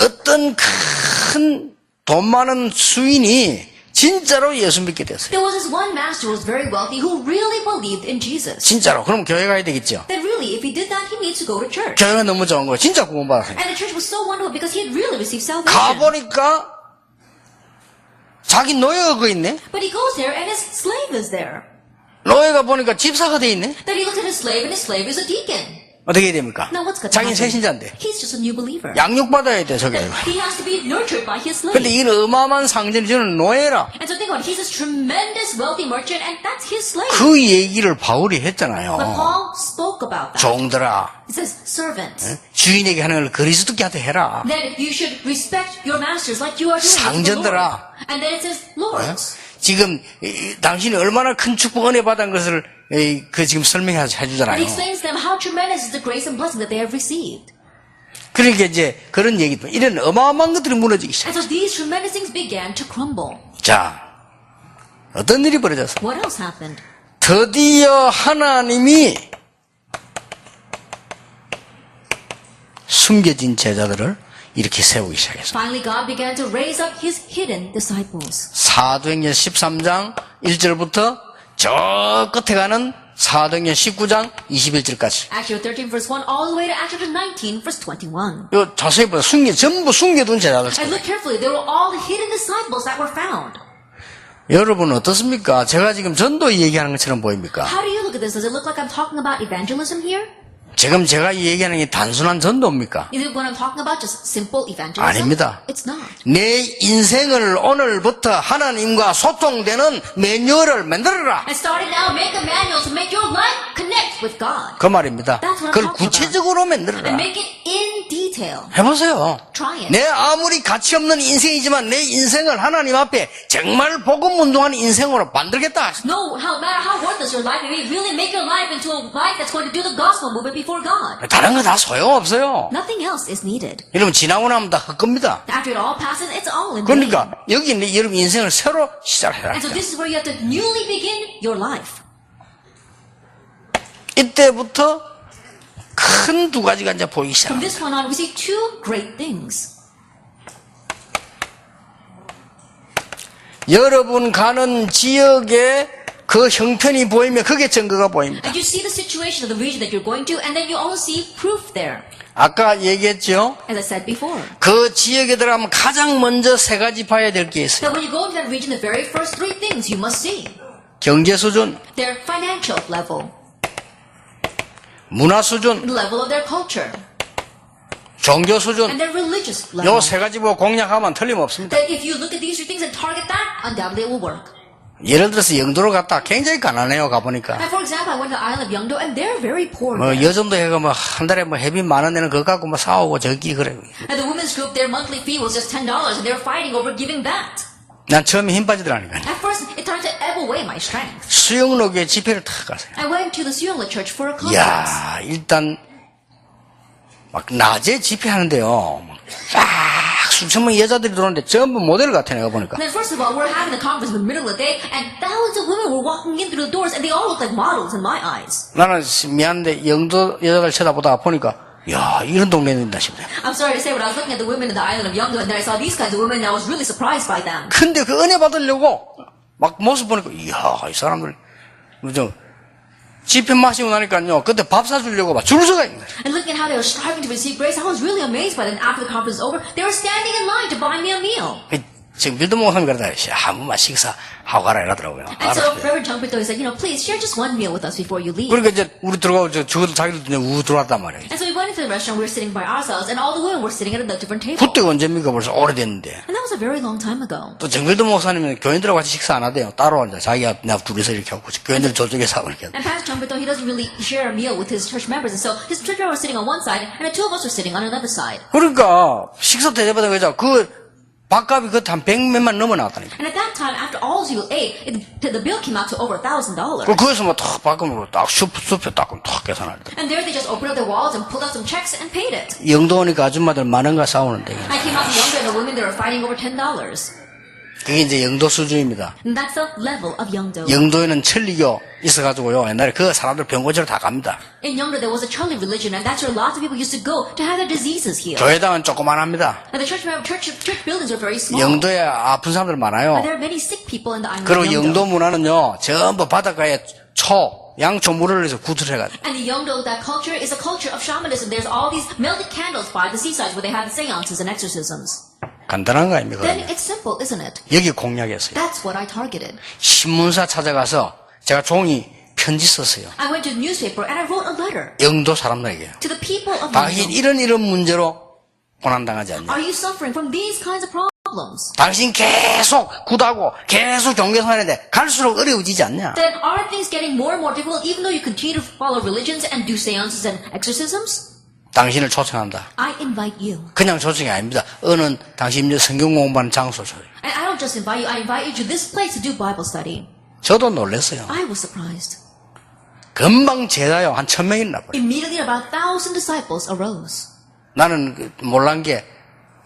어떤 큰 돈 많은 수인이 진짜로 예수 믿게 됐어요. There was this one master who was very wealthy who really believed in Jesus. 진짜로. 그럼 교회 가야 되겠죠. That really, if he did that, he needs to go to church. 교회가 너무 좋은 거예요. 진짜 구원받았어요. And the church was so wonderful because he had really received salvation. 가보니까 자기 노예가 거 있네. But he goes there and his slave is there. 노예가 보니까 집사가 돼 있네. Then he looks at his slave and his slave is a deacon. 어떻게 해야 됩니까? Now what's going to 자기는 happen? 새신자인데. He's just a new believer. 양육받아야 돼, 저게. He has to be nurtured by his slave. 근데 이 어마어마한 상전이 저는 노예라. And so think about it. He's this tremendous wealthy merchant and that's his slave. 그 얘기를 바울이 했잖아요. But Paul spoke about that. 종들아, He says, servants. 주인에게 하는 걸 그리스도께한테 해라. Then you should respect your masters like you are doing with the Lord. 상전들아. And then it says, lords. 지금 당신이 얼마나 큰 축복 은혜 받은 것을 지금 설명해 And 주잖아요. he explains to them how tremendous is the grace and blessing that they have received. 그러니까 이제 그런 얘기, 이런 어마어마한 것들이 무너지기 시작. And so these tremendous things began to crumble. 자, 어떤 일이 벌어졌어? What else happened? 드디어 하나님이 숨겨진 제자들을 이렇게 세우기 시작했어. Finally, God began to raise up his hidden disciples. 사도행전 13장 1절부터 저 끝에 가는 사도행전 19장 21절까지. Acts 13 verse 1 all the way to Acts 19 verse 21. 요 자세히 보세요. 전부 숨겨둔 제자들. And look carefully, they were all the hidden disciples that were found. 여러분 어떻습니까? 제가 지금 전도 얘기하는 것처럼 보입니까? How do you look at this? Does it look like I'm talking about evangelism here? 지금 제가 얘기하는 게 단순한 전도입니까? Is it what I'm talking about just simple evangelism? 아닙니다. It's not. 내 인생을 오늘부터 하나님과 소통되는 매뉴얼을 만들어라. And starting now, make a manual to make your life connect with God. 그 말입니다. That's what I'm 그걸 talking 구체적으로 And 만들어라. make it in detail. 해보세요. Try it. 내 아무리 가치 없는 인생이지만 내 인생을 하나님 앞에 정말 복음 운동하는 인생으로 만들겠다. No matter how worthless your life may be, really make your life into a life that's going to do the gospel movement before God. 다른 거 다 소용없어요. Nothing else is needed. 여러분 지나고 나면 다 헛겁니다. After it all passes, it's all in vain. 그러니까 여기 여러분 인생을 새로 시작해라. And so this is where you have to newly begin your life. 이때부터 큰 두 가지가 이제 보이기 From 시작합니다. this point on, we see two great things. 여러분 가는 지역에 그 형편이 보이면 그게 증거가 보입니다. And you see the situation of the region that you're going to, and then you also see proof there. 아까 얘기했죠. As I said before. 그 지역에 들어가면 가장 먼저 세 가지 봐야 될 게 있어요. That when you go into that region, the very first three things you must see. 경제 수준, Their financial level, 문화 수준, the level of their culture, 종교 and 수준. their religious level. 요 세 가지 보고 공략하면 틀림없습니다. That if you look at these three things and target that, undoubtedly it will work. 예를 들어서 영도로 갔다 굉장히 가난해요. 가보니까. And for example, I went to the island of Yeongdo, and they're very poor. 뭐 there. 여정도 해가 뭐 한 달에 뭐 회비 10,000원 내는 그거 갖고 뭐 싸우고 저기 그래. And the women's group, their monthly fee was just $10, and they were fighting over giving that. 난 처음에 힘 빠지더라니까. At first, it started to ebb away my strength. 수영로교에 집회를 탁 갔어요. I went to the Seoul Church for a conference. 이야, 일단 막 낮에 집회하는데요. 쫙 수천명 여자들이 들어오는데 전부 모델 같아 내가 보니까. And then first of all, we're having the conference in the middle of the day, and thousands of women were walking in through the doors, and they all looked like models in my eyes. 나는 미안한데 영도 여자들 쳐다보다가 보니까 야 이런 동네에 있다 싶네. I'm sorry to say, but I was looking at the women in the island of Yeongdo, and then I saw these kinds of women, and I was really surprised by them. 근데 그 은혜 받으려고 막 모습 보니까 이야 이 사람들 저 집회 마시고 나니까요 그때 밥 사주려고 막 줄 서가 있는 거예요. And looking at how they were striving to receive grace, I was really amazed by them. After the conference was over, they were standing in line to buy me a meal. 지금 빌드 목사님 그러다 한 번만 식사하고 가라 이러더라고요. And so Reverend Chung Pito said, please share just one meal with us before you leave. 그러니까 이제 우리 들어가고 저들 자기들 그냥 우 들어왔단 말이에요. And so we went into the restaurant, we were sitting by ourselves, and all the women were sitting at a different table. 그때가 언제입니까? 벌써 오래됐는데. And that was a very long time ago. 또 정빌드 목사님은 교인들하고 같이 식사 안 하대요. 따로 앉아. 자기가 그냥 둘이서 이렇게 하고 교인들 저쪽에서 하고 이렇게. And Pastor Chung Pito, he doesn't really share a meal with his church members, and so his church members were sitting on one side, and the two of us were sitting on another side. 그러니까 식사 대접받은 거죠. 그 밥값이 그때 한 100몇만 넘어 나왔다니까. And at that time, after all you ate, the bill came out to over $1,000. 거기서 뭐 탁 밥값으로 딱 숲에 딱 계산할 때. And there they just opened up their wallets and pulled out some checks and paid it. 영도 오니까 아줌마들 만 원과 싸우는데. I came out to younger and the women, they were fighting over $10. 그게 이제 영도 수준입니다. And that's the level of Yeongdo. 영도에는 천리교 있어가지고요. 옛날에 그 사람들 병 고치러 다 갑니다. In Yeongdo, there was a Charlie religion, and that's where lots of people used to go to have their diseases healed. 교회당은 조그만합니다. And the church buildings are very small. 영도에 아픈 사람들 많아요. And there are many sick people in the island 그리고 of 영도 Yeongdo. 문화는요, 전부 바닷가에 양초 물을 내서 구슬해가지고. And the Yeongdo, that culture is a culture of shamanism. There's all these melted candles by the seasides where they have seances and exorcisms. 간단한 거 아닙니까? Then it's simple, isn't it? 여기 공략했어요. That's what I targeted. 신문사 찾아가서 제가 종이 편지 썼어요. I went to the newspaper and I wrote a letter 영도 사람들에게. to the people of 당신 Yeongdo. 이런 문제로 고난당하지 않냐. Are you suffering from these kinds of problems? 당신 계속 굳하고 계속 종교생활인데 갈수록 어려워지지 않냐. Then aren't things getting more and more difficult even though you continue to follow religions and do seances and exorcisms? 당신을 초청한다. I invite you. 그냥 초청이 아닙니다. 어느 당신 성경 공부하는 장소죠. And I don't just invite you, I invite you to this place to do Bible study. 저도 놀랐어요. I was surprised. 금방 제자요 한 1000명이 나버려요. Immediately about 1,000 disciples arose. 나는 몰란 게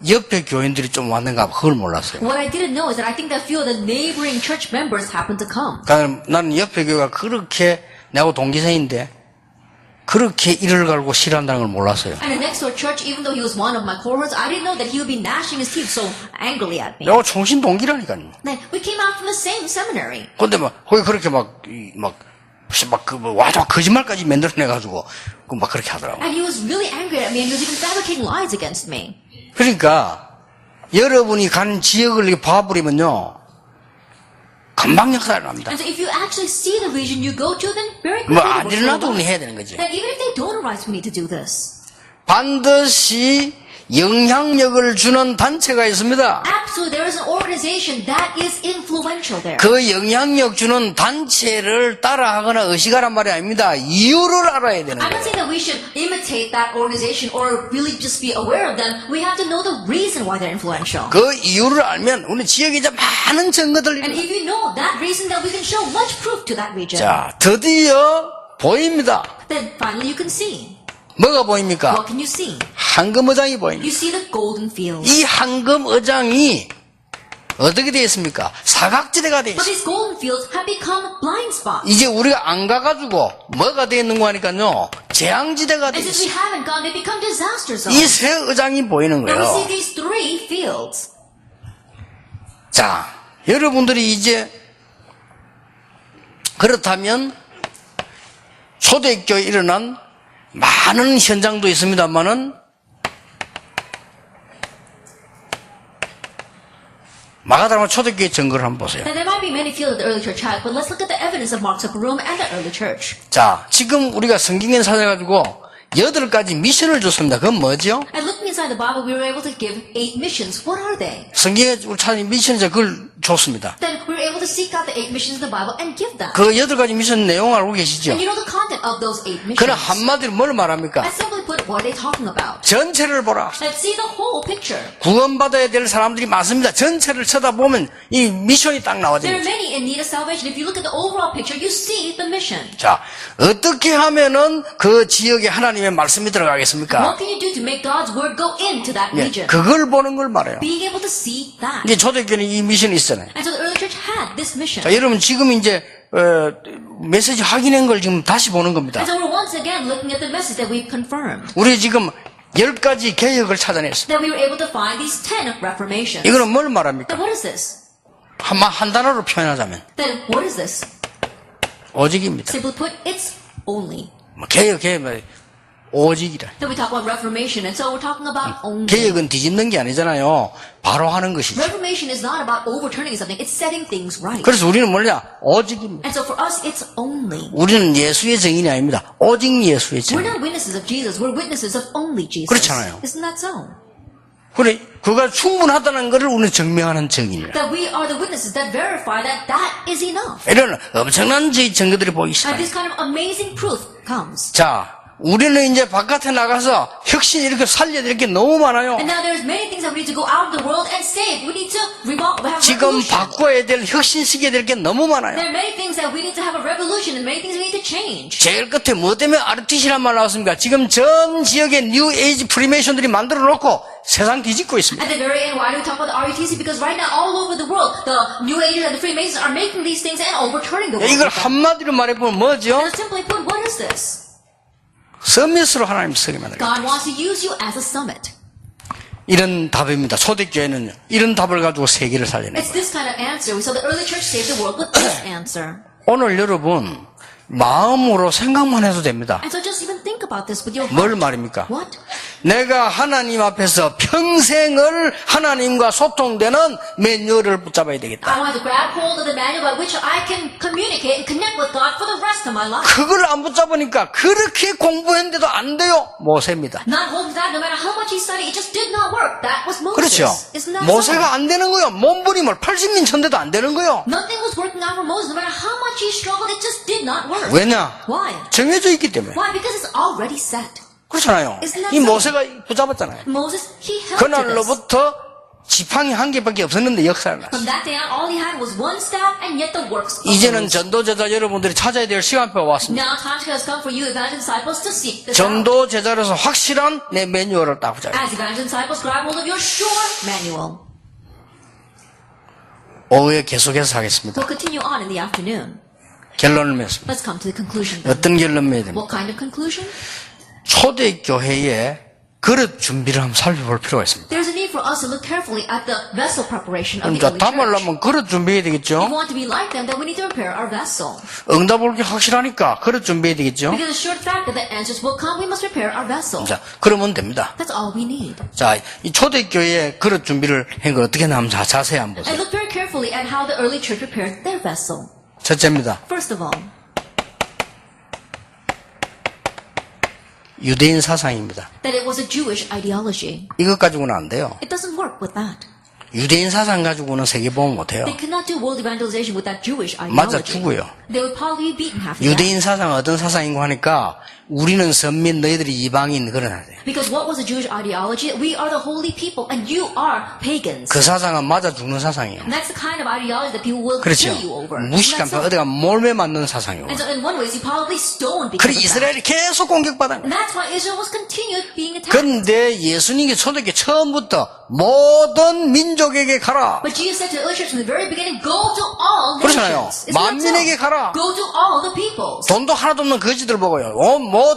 옆에 교인들이 좀 왔는가 봐. 그걸 몰랐어요. What I didn't know is that I think that few of the neighboring church members happened to come. 그러니까 나는 옆에 교회가 그렇게 내하고 동기생인데 그렇게 이를 갈고 싫어한다는 걸 몰랐어요. And the next door church, even though he was one of my cohorts, I didn't know that he would be gnashing his teeth so angrily at me. 내가 총신 동기라니까요. Then we came out from the same seminary. 근데 거기 그렇게 와도 거짓말까지 만들어내가지고 막 그렇게 하더라고. And he was really angry at me and he was even fabricating lies against me. 그러니까 여러분이 간 지역을 이렇게 봐버리면요 금방 역사를 납니다. And so if you actually see the region you go to, then very quickly 뭐 it 안 will 일어나도 show 우리 up. 해야 되는 거지. Then even if they don't arise, we need to do this. 반드시 영향력을 주는 단체가 있습니다. Absolutely, there is an organization that is influential there. 그 영향력 주는 단체를 따라하거나 의식하란 말이 아닙니다. 이유를 알아야 되는 I'm not 거예요. saying that we should imitate that organization or really just be aware of them. We have to know the reason why they're influential. 그 이유를 알면 우리 지역에 이제 많은 증거들이 And if you know that reason, then we can show much proof to that region. 자, 드디어 보입니다. Then finally you can see. 뭐가 보입니까? What can you see? 황금어장이 보입니다. You see the golden field. 이 황금어장이 어떻게 되어 있습니까? 사각지대가 되어 But 있어요. these golden fields have become blind spots. 이제 우리가 안 가가지고 뭐가 되어 있는 거 하니까요. 재앙지대가 되어 And since we 있어요. haven't gone, they become disaster 이 zones. 세 어장이 보이는 And we 거예요. see these three fields. 자, 여러분들이 이제 그렇다면 초대교회에 일어난 많은 현장도 있습니다만은 마가다마 초대교회 증거를 한번 보세요. Now there might be many fields that the early church had, but let's look at the evidence of Mark's upper room and the early church. 자, 지금 우리가 성경에 찾아가지고 8가지 미션을 줬습니다. 그건 뭐죠? And looking inside the Bible, we were able to give 8 missions. What are they? 성경에 우리 찾은 미션이죠. 그걸 줬습니다. Then we were able to seek out the 8 missions in the Bible and give them. 그 8가지 미션 내용 알고 계시죠? And you know the content of those 8 missions. 그는 한마디로 뭘 말합니까? And simply put, what are they talking about? 전체를 보라. Let's see the whole picture. 구원받아야 될 사람들이 많습니다. 전체를 쳐다보면 이 미션이 딱 There 나와집니다. are many in need of salvation. If you look at the overall picture, you see the mission. 자, 어떻게 하면은 그 지역에 하나님의 말씀이 들어가겠습니까? What can you do to make God's word go into that 예, region? 그걸 보는 걸 말해요. Being able to see that. 이게 초대교회는 이 미션이 있잖아요. And so the early church had this mission. 자, 여러분 지금 이제 메시지 확인한 걸 지금 다시 보는 겁니다. And so we're once again looking at the message that we've confirmed. 우리 지금 10가지 개혁을 찾아냈어요. That we were able to find these 10 reformations. 이거는 뭘 말합니까? Then what is this? 한 단어로 표현하자면 Then what is this? 오직입니다. Simply put, it's only. 뭐 개혁 오직이라. Then we talk about reformation, and so we're talking about only. 개혁은 뒤집는 게 아니잖아요. 바로 하는 것이죠. Reformation is not about overturning something, it's setting things right. 그래서 우리는 뭐냐? 오직입니다. And so for us, it's only. 우리는 예수의 증인이 아닙니다. 오직 예수의 We're 증인. not witnesses of Jesus, we're witnesses of only Jesus. 그렇잖아요. Isn't that so? 그래, 그가 충분하다는 것을 우리는 증명하는 증인이라. That we are the witnesses that verify that that is enough. 이런 엄청난 증거들이 보이기 And 시작해요. this kind of amazing proof comes. 자, 우리는 이제 바깥에 나가서 혁신 이렇게 살려야 될 게 너무 많아요. And now there's many things that we need to go out of the world and save. We need to have 지금 revolution. 바꿔야 될, 혁신시켜야 될 게 너무 많아요. There are many things that we need to have a revolution and many things we need to change. 제일 끝에 뭐 때문에 아르티시란 말 나왔습니까? 지금 전 지역에 뉴 에이지 프리메이션들이 만들어 놓고 세상 뒤집고 있습니다. At the very end, why do we talk about the RUTC? Because right now, all over the world, the New Agers and the Freemasons are making these things and overturning the world. 이걸 한마디로 말해보면 뭐죠? And simply put, what is this? 서밋으로 하나님 쓰게 만들어요. God wants to use you as a summit. 이런 답입니다. 초대교회는요. 이런 답을 가지고 세계를 살려내요. It's this kind of answer. We saw the early church save the world with this answer. 오늘 여러분 마음으로 생각만 해도 됩니다. And so just even think about this with your 뭘 heart. 말입니까? What? 내가 하나님 앞에서 평생을 하나님과 소통되는 매뉴얼을 붙잡아야 되겠다. I want to grab hold of the manual by which I can communicate and connect with God for the rest of my life. 그걸 안 붙잡으니까 그렇게 공부했는데도 안 돼요. 모세입니다. Not holding that, no matter how much he studied, it just did not work. That was Moses. 그렇죠. Isn't that 모세가 so? 안 되는 거예요. 몸부림을 80년 전대도 안 되는 거예요. Nothing was working out for Moses. No matter how much he struggled, it just did not work. 왜냐? Why? 정해져 있기 때문에. Why? Because it's already set. 그렇잖아요. Isn't that 이 so? 모세가 붙잡았잖아요. Moses, he held to this. 그날로부터 지팡이 한 개밖에 없었는데 역사를 났어요. From that day on, all he had was one staff, and yet the works of 이제는 Moses. 전도제자 여러분들이 찾아야 될 시간표가 왔습니다. Now time has come for you, evangelist disciples, to seek this out. 전도제자로서 확실한 내 매뉴얼을 딱 붙잡아요. As evangelist disciples, grab hold of your sure manual. 오후에 계속해서 하겠습니다. We'll continue on in the afternoon. 결론을 맺습니다. Let's come to the conclusion. then. 어떤 결론 맺어야 됩니까? What kind of conclusion? 초대교회에 그릇 준비를 한번 살펴볼 필요가 있습니다. There's a need for us to look carefully at the vessel preparation of the 그러니까 early church. 답하려면 그릇 준비해야 If we 되겠죠? want to be like them, then we need to prepare our vessel. 응답 올 게 확실하니까 그릇 준비해야 되겠죠? Because the sure fact that the answers will come, we must prepare our vessel. 자, 그러면 됩니다. That's all we need. 자, 이 초대교회에 그릇 준비를 한 걸 어떻게 하면 자세히 한번 보세요. And look very carefully at how the early church prepared their vessel. 첫째입니다. First of all, 유대인 사상입니다. that it was a Jewish ideology. 이것 가지고는 안 돼요. It doesn't work with that. 유대인 사상 가지고는 세계보험 못해요. They cannot do world evangelization with that Jewish 맞아 ideology. 죽어요. They would probably be beaten half to death. 유대인 사상은 어떤 사상인고 하니까 우리는 선민, 너희들이 이방인 그런 하세요. Because what was the Jewish ideology? We are the holy people and you are pagans. 그 사상은 맞아 죽는 사상이에요. And that's the kind of ideology that people will 그렇죠. kill you over. 무식한 And that's 어디가 몰매 맞는 사상이고. And so in one way, you probably stoned 그래 because of that. 이스라엘이 계속 공격받은 거예요. And that's why Israel was continued being attacked. 그런데 예수님이 초대교회 처음부터 모든 민족에게 가라. But Jesus said to the early church from the very beginning, go to all 그렇잖아요. nations. Isn't that 만민에게 so? 가라. Go to all the peoples. 돈도 하나도 없는 거지들 보고요.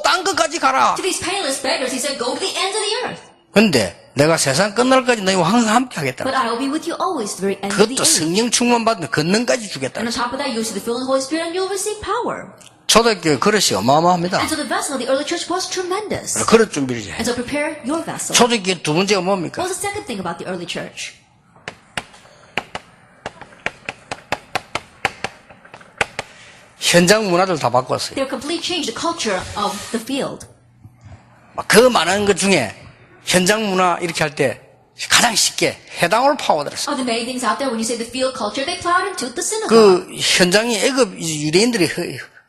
땅 끝까지 가라. To these painless beggars, he said, go to the ends of the earth. 근데 내가 세상 끝날까지 너희와 항상 함께 하겠다. But I will be with you always to the very end of the 그것도 age. 성령 충만 받는 건능까지 주겠다. And on top of that, you will see the filling of the Holy Spirit and you will receive power. 초대교회 그릇이 어마어마합니다. And so the vessel of the early church was tremendous. 그릇 준비를 해. And so prepare your vessel. 초대교회 두 번째가 뭡니까? What was the second thing about the early church? 현장 문화를 다 바꿨어요. They completely changed the culture of the field. 그 많은 것 중에 현장 문화 이렇게 할 때 가장 쉽게 해당으로 파고들었어요. Of the many things out there, when you say the field culture, they plowed into the synagogue. 그 현장이 애굽 유대인들이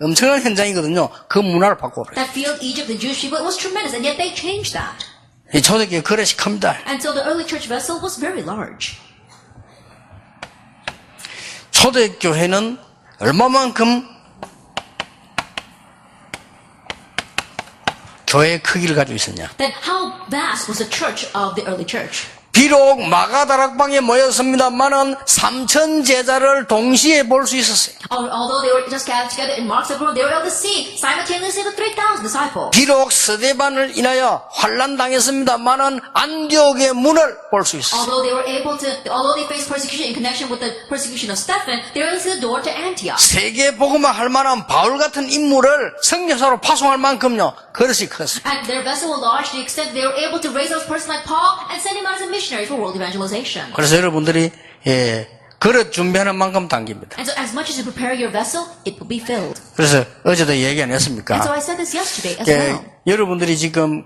엄청난 현장이거든요. 그 문화를 바꿔버렸어요. That field, Egypt, the Jewish people, it was tremendous, and yet they changed that. 이 초대교회 그릇이 큽니다. And so the early church vessel was very large. 초대교회는 얼마만큼 교회의 크기를 가지고 있었냐. Then how vast was the church of the early church? 비록 마가다락방에 모였습니다만은 3천 제자를 동시에 볼 수 있었어요. Although they were just gathered together in Mark's upper room, they were able to see simultaneously the 3,000 disciples. 비록 스데반을 인하여 환난 당했습니다만은 안디옥의 문을 볼 수 있었어요. Although they faced persecution in connection with the persecution of Stephen, they were able to see the door to Antioch. 세계 복음화 할 만한 바울 같은 인물을 선교사로 파송할 만큼요 그릇이 컸어요. And their vessel was large to the extent that they were able to raise up a person like Paul and send him out as a missionary for world evangelization. 그래서 여러분들이 그릇 준비하는 만큼 당깁니다. And so as much as you prepare your vessel, it will be filled. 그래서 어제도 얘기 안 And so 했습니까? I said this yesterday as well. 여러분들이 지금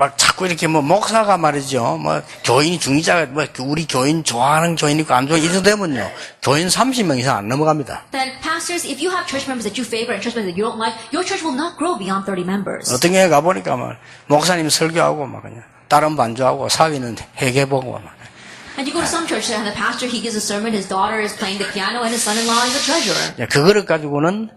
막 자꾸 이렇게 뭐 목사가 말이죠. 뭐 교인이 중리자가 뭐 우리 교인 좋아하는 교인 있고 안 좋아하는 이정 되면요. 교인 30명 이상 안 넘어갑니다. Then pastors, if you have church members that you favor and church members that you don't like, your church will not grow beyond 30 members. 어떤 게 가보니까 막 목사님 설교하고 막 그냥 다른 반주하고 사위는 회개보고 막. And you go to some church and the pastor, he gives a sermon, his daughter is playing the piano, and his son-in-law is the treasurer. 그거를 가지고는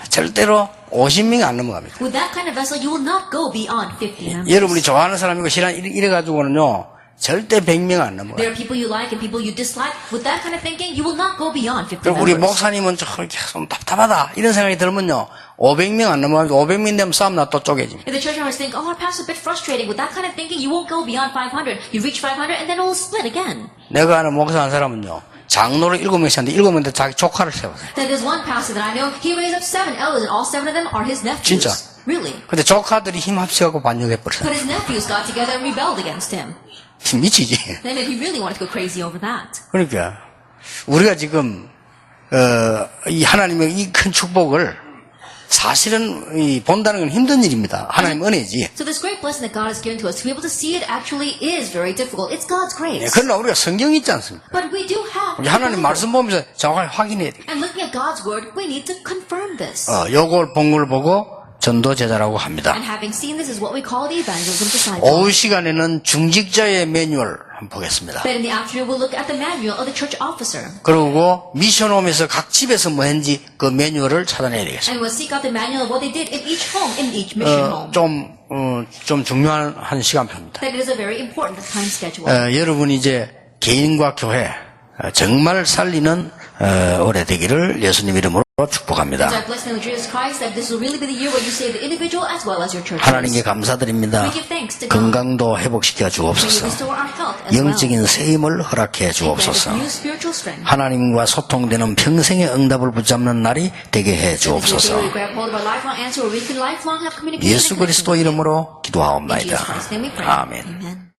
절대로 50명이 안 넘어갑니다. With that kind of vessel, you will not go beyond 50 members. 여러분이 좋아하는 사람이고 싫어하는 이래가지고는요. 절대 100명 안 넘어가요. There are people you like and people you dislike. With that kind of thinking, you will not go beyond 50 그리고 우리 members. 목사님은 좀 답답하다 이런 생각이 들면요 500명 안 넘어가면 500명 되면 싸움 나 또 쪼개집니다. If the church members think, oh, our pastor's a bit frustrating, with that kind of thinking, you won't go beyond 500. You reach 500 and then it will split again. 내가 아는 목사 한 사람은요 장로를 7명씩 하는데 7명 다 자기 조카를 세웠어요. Then there's one pastor that I know, he raised up 7 elders and all 7 of them are his nephews. 진짜. Really. 근데 조카들이 힘 합쳐갖고 반역해버렸어요. But his nephews got together and rebelled against him. 미치지. Then if he really wanted to go crazy over that. 그러니까 우리가 지금 이 하나님의 이 큰 축복을 사실은 본다는 건 힘든 일입니다. 하나님 은혜지. So this great blessing that God has given to us, to be able to see it actually is very difficult. It's God's grace. 그러나 우리가 성경이 있지 않습니까? But we do have 우리 하나님 말씀 보면서 정확하게 확인해야 돼요. And looking at God's word, we need to confirm this. 요걸 본 걸 보고 전도 제자라고 합니다. And having seen this is what we call the evangelism disciple. 오후 시간에는 중직자의 매뉴얼 한번 보겠습니다. Then in the afternoon, we'll look at the manual of the church officer. 그리고 미션홈에서 각 집에서 뭐 했는지 그 매뉴얼을 찾아내야 되겠습니다. And we'll seek out the manual of what they did in each home, in each mission home. 좀 중요한 한 시간표입니다. That it is a very important time schedule. 여러분이 이제 개인과 교회 정말 살리는 올해 되기를 예수님 이름으로 축복합니다. So I bless the name of Jesus Christ that this will really be the year where you save the individual as well as your churches. 하나님께 감사드립니다. We give thanks to God. 건강도 회복시켜 May you 주옵소서. restore our health as well. 영적인 세임을 허락해 And grant us 주옵소서. new spiritual strength. 하나님과 소통되는 평생의 응답을 붙잡는 날이 되게 해 That this is the day 주옵소서. we grab hold of our lifelong answer where we can lifelong have communication. 예수 그리스도 이름으로 In 기도하옵나이다. Jesus Christ's name we pray. 아멘. Amen.